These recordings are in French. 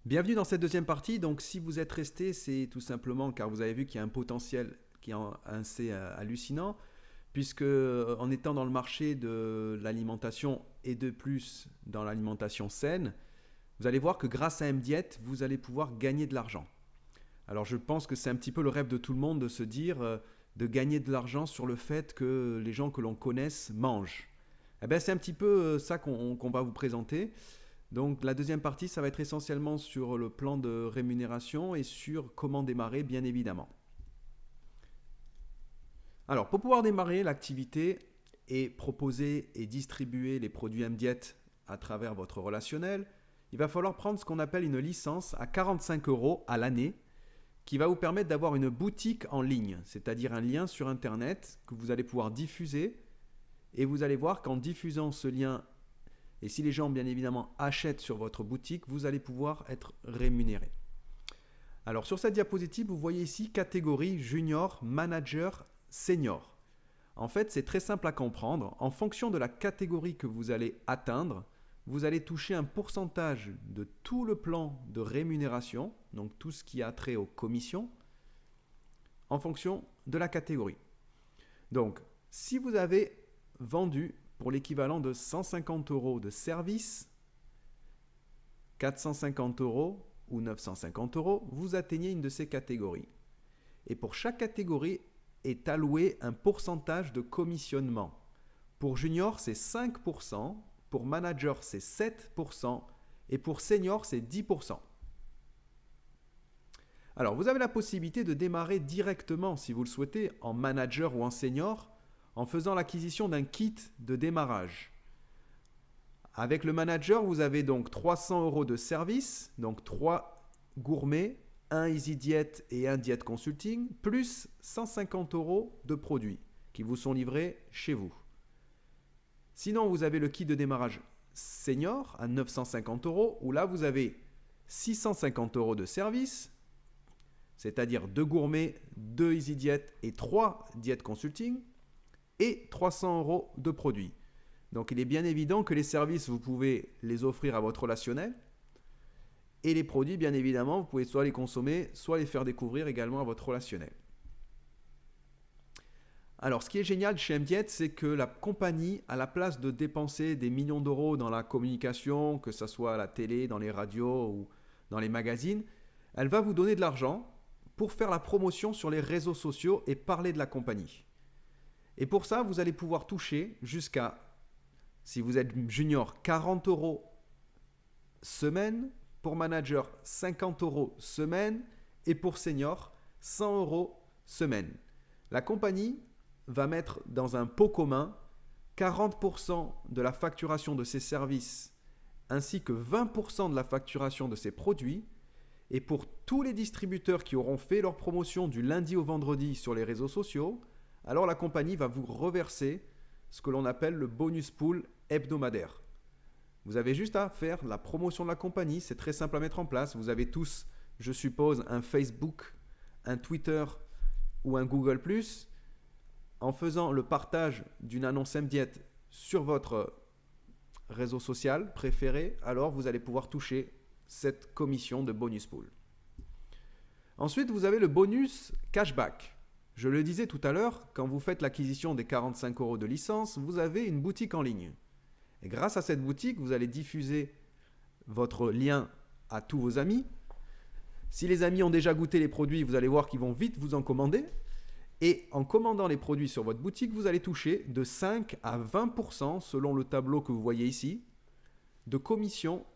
Bienvenue dans cette deuxième partie. Donc, si vous êtes resté, c'est tout simplement car vous avez vu qu'il y a un potentiel qui est assez hallucinant, puisque en étant dans le marché de l'alimentation et de plus dans l'alimentation saine, vous allez voir que grâce à MDiet, vous allez pouvoir gagner de l'argent. Alors, je pense que c'est un petit peu le rêve de tout le monde de se dire de gagner de l'argent sur le fait que les gens que l'on connaisse mangent. Eh bien, c'est un petit peu ça qu'on va vous présenter. Donc la deuxième partie, ça va être essentiellement sur le plan de rémunération et sur comment démarrer, bien évidemment. Alors pour pouvoir démarrer l'activité et proposer et distribuer les produits MDiet à travers votre relationnel, il va falloir prendre ce qu'on appelle une licence à 45 € à l'année qui va vous permettre d'avoir une boutique en ligne, c'est-à-dire un lien sur Internet que vous allez pouvoir diffuser et vous allez voir qu'en diffusant ce lien et si les gens, bien évidemment, achètent sur votre boutique, vous allez pouvoir être rémunéré. Alors, sur cette diapositive, vous voyez ici catégorie junior, manager, senior. En fait, c'est très simple à comprendre. En fonction de la catégorie que vous allez atteindre, vous allez toucher un pourcentage de tout le plan de rémunération, donc tout ce qui a trait aux commissions, en fonction de la catégorie. Donc, si vous avez vendu pour l'équivalent de 150 € de service, 450 € ou 950 €, vous atteignez une de ces catégories. Et pour chaque catégorie est alloué un pourcentage de commissionnement. Pour junior, c'est 5%, pour manager, c'est 7%, et pour senior, c'est 10%. Alors, vous avez la possibilité de démarrer directement, si vous le souhaitez, en manager ou en senior, en faisant l'acquisition d'un kit de démarrage. Avec le manager, vous avez donc 300 € de service, donc 3 gourmets, un EasyDiet et un Diet Consulting, plus 150 € de produits qui vous sont livrés chez vous. Sinon, vous avez le kit de démarrage senior à 950 €, où là, vous avez 650 € de service, c'est-à-dire 2 gourmets, 2 EasyDiet et 3 Diet Consulting, et 300 € de produits. Donc il est bien évident que les services, vous pouvez les offrir à votre relationnel. Et les produits, bien évidemment, vous pouvez soit les consommer, soit les faire découvrir également à votre relationnel. Alors ce qui est génial chez MDiet, c'est que la compagnie, à la place de dépenser des millions d'euros dans la communication, que ce soit à la télé, dans les radios ou dans les magazines, elle va vous donner de l'argent pour faire la promotion sur les réseaux sociaux et parler de la compagnie. Et pour ça, vous allez pouvoir toucher jusqu'à, si vous êtes junior, 40 € semaine, pour manager 50 € semaine et pour senior 100 € semaine. La compagnie va mettre dans un pot commun 40% de la facturation de ses services ainsi que 20% de la facturation de ses produits. Et pour tous les distributeurs qui auront fait leur promotion du lundi au vendredi sur les réseaux sociaux, alors la compagnie va vous reverser ce que l'on appelle le bonus pool hebdomadaire. Vous avez juste à faire la promotion de la compagnie, c'est très simple à mettre en place. Vous avez tous, je suppose, un Facebook, un Twitter ou un Google+. En faisant le partage d'une annonce MDiet sur votre réseau social préféré, alors vous allez pouvoir toucher cette commission de bonus pool. Ensuite, vous avez le bonus cashback. Je le disais tout à l'heure, quand vous faites l'acquisition des 45 € de licence, vous avez une boutique en ligne. Et grâce à cette boutique, vous allez diffuser votre lien à tous vos amis. Si les amis ont déjà goûté les produits, vous allez voir qu'ils vont vite vous en commander. Et en commandant les produits sur votre boutique, vous allez toucher de 5 à 20%, selon le tableau que vous voyez ici, de commission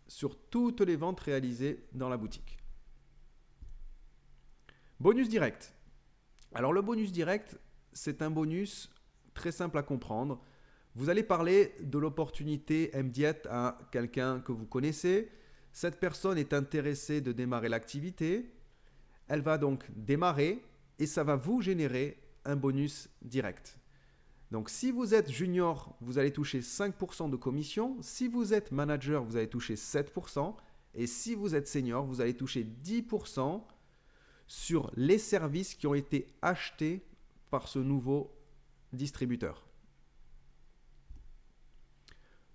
sur toutes les ventes réalisées dans la boutique. Bonus direct. Alors le bonus direct, c'est un bonus très simple à comprendre. Vous allez parler de l'opportunité MDiet à quelqu'un que vous connaissez. Cette personne est intéressée de démarrer l'activité. Elle va donc démarrer et ça va vous générer un bonus direct. Donc si vous êtes junior, vous allez toucher 5% de commission. Si vous êtes manager, vous allez toucher 7%. Et si vous êtes senior, vous allez toucher 10% sur les services qui ont été achetés par ce nouveau distributeur.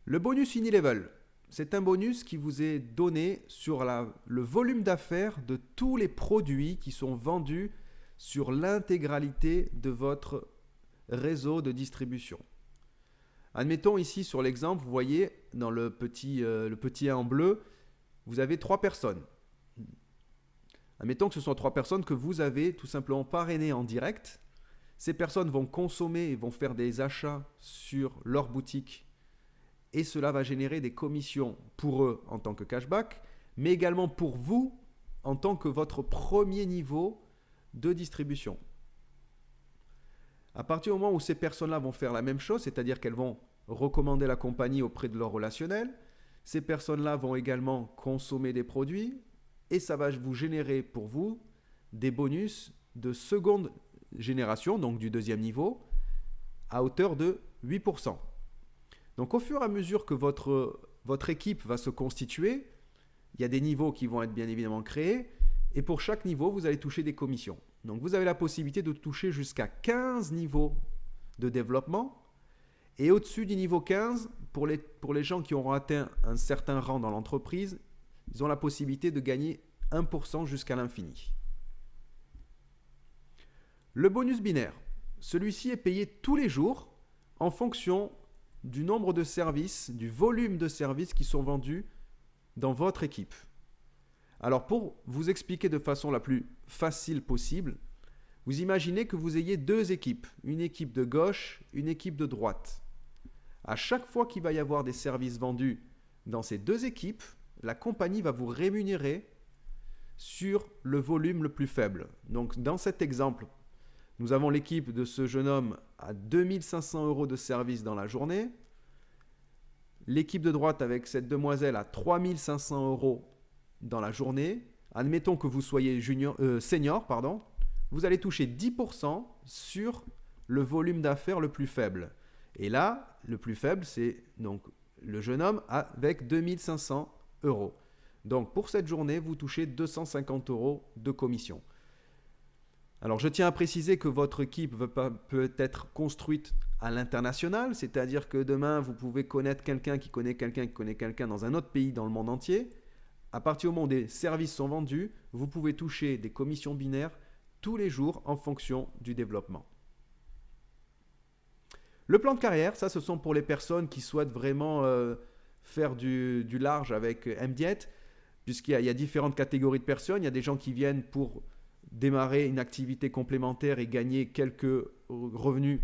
Le bonus Unilevel. c'est un bonus qui vous est donné sur le volume d'affaires de tous les produits qui sont vendus sur l'intégralité de votre réseau de distribution. Admettons ici sur l'exemple, vous voyez dans le petit 1 en bleu, vous avez 3 personnes. Admettons que ce sont 3 personnes que vous avez tout simplement parrainées en direct. Ces personnes vont consommer et vont faire des achats sur leur boutique et cela va générer des commissions pour eux en tant que cashback, mais également pour vous en tant que votre premier niveau de distribution. À partir du moment où ces personnes-là vont faire la même chose, c'est-à-dire qu'elles vont recommander la compagnie auprès de leurs relationnels, ces personnes-là vont également consommer des produits et ça va vous générer pour vous des bonus de seconde génération, donc du deuxième niveau, à hauteur de 8%. Donc au fur et à mesure que votre équipe va se constituer, il y a des niveaux qui vont être bien évidemment créés et pour chaque niveau, vous allez toucher des commissions. Donc vous avez la possibilité de toucher jusqu'à 15 niveaux de développement et au-dessus du niveau 15, pour les gens qui auront atteint un certain rang dans l'entreprise, ils ont la possibilité de gagner 1% jusqu'à l'infini. Le bonus binaire, celui-ci est payé tous les jours en fonction du nombre de services, du volume de services qui sont vendus dans votre équipe. Alors pour vous expliquer de façon la plus facile possible, vous imaginez que vous ayez 2 équipes, une équipe de gauche, une équipe de droite. À chaque fois qu'il va y avoir des services vendus dans ces 2 équipes, la compagnie va vous rémunérer sur le volume le plus faible. Donc dans cet exemple, nous avons l'équipe de ce jeune homme à 2500 € de service dans la journée. L'équipe de droite avec cette demoiselle à 3500 € dans la journée. Admettons que vous soyez senior, vous allez toucher 10% sur le volume d'affaires le plus faible. Et là, le plus faible, c'est donc le jeune homme avec 2500 €. Donc pour cette journée, vous touchez 250 € de commission. Alors je tiens à préciser que votre équipe peut être construite à l'international, c'est-à-dire que demain vous pouvez connaître quelqu'un qui connaît quelqu'un qui connaît quelqu'un dans un autre pays dans le monde entier. À partir du moment où des services sont vendus, vous pouvez toucher des commissions binaires tous les jours en fonction du développement. Le plan de carrière, ça ce sont pour les personnes qui souhaitent vraiment faire du large avec MDiet, puisqu'il y a différentes catégories de personnes. Il y a des gens qui viennent pour démarrer une activité complémentaire et gagner quelques revenus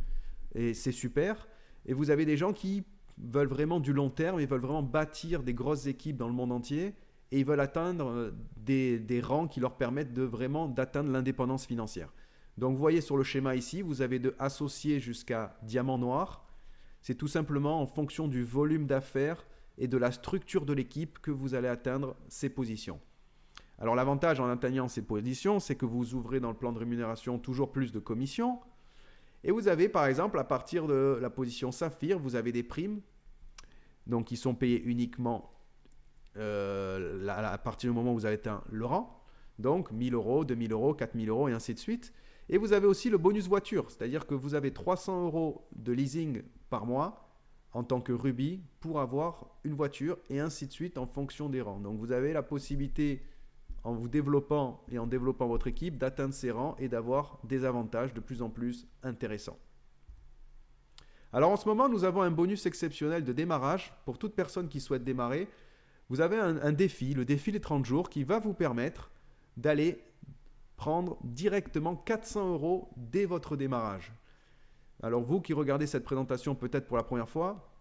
et c'est super. Et vous avez des gens qui veulent vraiment du long terme, ils veulent vraiment bâtir des grosses équipes dans le monde entier et ils veulent atteindre des rangs qui leur permettent d'atteindre l'indépendance financière. Donc vous voyez sur le schéma ici, vous avez de associé jusqu'à diamant noir. C'est tout simplement en fonction du volume d'affaires et de la structure de l'équipe que vous allez atteindre ces positions. Alors l'avantage en atteignant ces positions, c'est que vous ouvrez dans le plan de rémunération toujours plus de commissions. Et vous avez par exemple, à partir de la position saphir, vous avez des primes donc qui sont payées uniquement à partir du moment où vous avez atteint le rang. Donc 1000 €, 2000 €, 4000 € et ainsi de suite. Et vous avez aussi le bonus voiture, c'est-à-dire que vous avez 300 € de leasing par mois en tant que Ruby pour avoir une voiture et ainsi de suite en fonction des rangs. Donc vous avez la possibilité en vous développant et en développant votre équipe, d'atteindre ces rangs et d'avoir des avantages de plus en plus intéressants. Alors en ce moment, nous avons un bonus exceptionnel de démarrage pour toute personne qui souhaite démarrer. Vous avez un défi, le défi des 30 jours, qui va vous permettre d'aller prendre directement 400 € dès votre démarrage. Alors vous qui regardez cette présentation peut-être pour la première fois,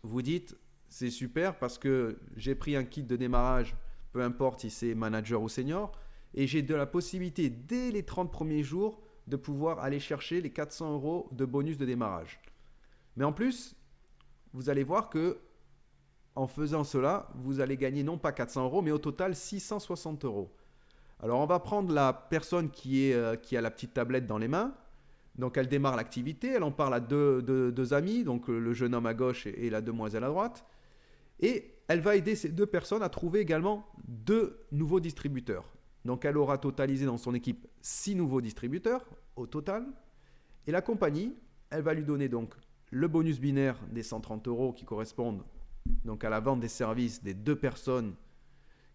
vous dites c'est super parce que j'ai pris un kit de démarrage, peu importe si c'est manager ou senior, et j'ai de la possibilité dès les 30 premiers jours de pouvoir aller chercher les 400 € de bonus de démarrage. Mais en plus, vous allez voir que en faisant cela, vous allez gagner non pas 400 €, mais au total 660 €. Alors on va prendre la personne qui a la petite tablette dans les mains. Donc elle démarre l'activité, elle en parle à deux amis, donc le jeune homme à gauche et la demoiselle à droite. Et elle va aider ces 2 personnes à trouver également 2 nouveaux distributeurs. Donc elle aura totalisé dans son équipe 6 nouveaux distributeurs au total. Et la compagnie, elle va lui donner donc le bonus binaire des 130 € qui correspondent donc à la vente des services des deux personnes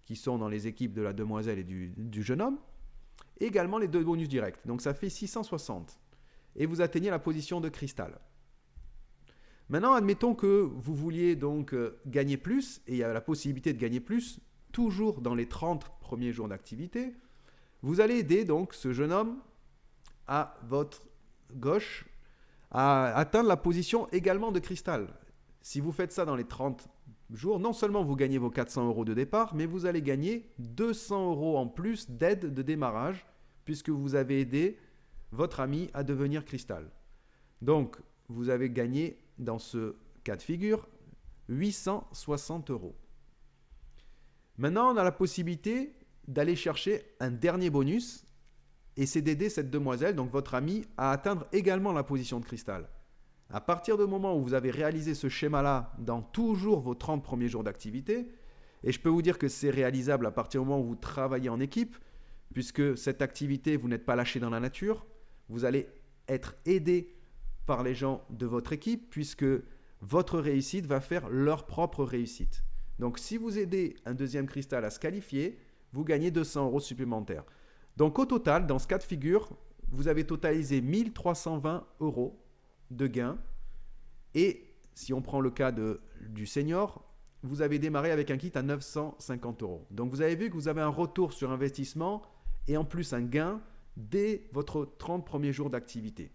qui sont dans les équipes de la demoiselle et du jeune homme, et également les deux bonus directs. Donc ça fait 660. Et vous atteignez la position de cristal. Maintenant, admettons que vous vouliez donc gagner plus, et il y a la possibilité de gagner plus, toujours dans les 30 premiers jours d'activité. Vous allez aider donc ce jeune homme à votre gauche à atteindre la position également de cristal. Si vous faites ça dans les 30 jours, non seulement vous gagnez vos 400 € de départ, mais vous allez gagner 200 € en plus d'aide de démarrage, puisque vous avez aidé votre ami à devenir cristal. Donc, vous avez gagné dans ce cas de figure 860 €. Maintenant, on a la possibilité d'aller chercher un dernier bonus, et c'est d'aider cette demoiselle, donc votre amie, à atteindre également la position de cristal. À partir du moment où vous avez réalisé ce schéma-là dans toujours vos 30 premiers jours d'activité, et je peux vous dire que c'est réalisable à partir du moment où vous travaillez en équipe, puisque cette activité, vous n'êtes pas lâché dans la nature, vous allez être aidé par les gens de votre équipe, puisque votre réussite va faire leur propre réussite. Donc si vous aidez un deuxième cristal à se qualifier, vous gagnez 200 € supplémentaires. Donc au total, dans ce cas de figure, vous avez totalisé 1320 € de gains. Et si on prend le cas du senior, vous avez démarré avec un kit à 950 €. Donc vous avez vu que vous avez un retour sur investissement et en plus un gain dès votre 30 premiers jours d'activité.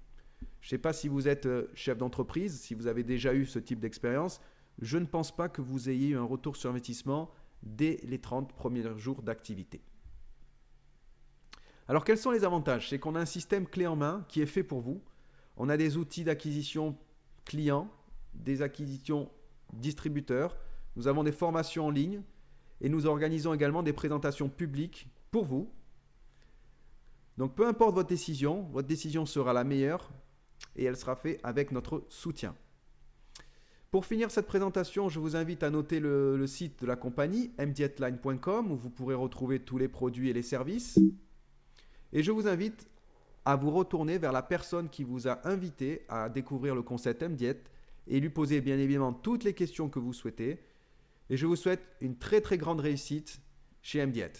Je ne sais pas si vous êtes chef d'entreprise, si vous avez déjà eu ce type d'expérience. Je ne pense pas que vous ayez eu un retour sur investissement dès les 30 premiers jours d'activité. Alors quels sont les avantages? C'est qu'on a un système clé en main qui est fait pour vous. On a des outils d'acquisition clients, des acquisitions distributeurs. Nous avons des formations en ligne et nous organisons également des présentations publiques pour vous. Donc peu importe votre décision sera la meilleure et elle sera faite avec notre soutien. Pour finir cette présentation, je vous invite à noter le site de la compagnie, mdjetline.com, où vous pourrez retrouver tous les produits et les services. Et je vous invite à vous retourner vers la personne qui vous a invité à découvrir le concept MDjet et lui poser bien évidemment toutes les questions que vous souhaitez. Et je vous souhaite une très très grande réussite chez MDjet.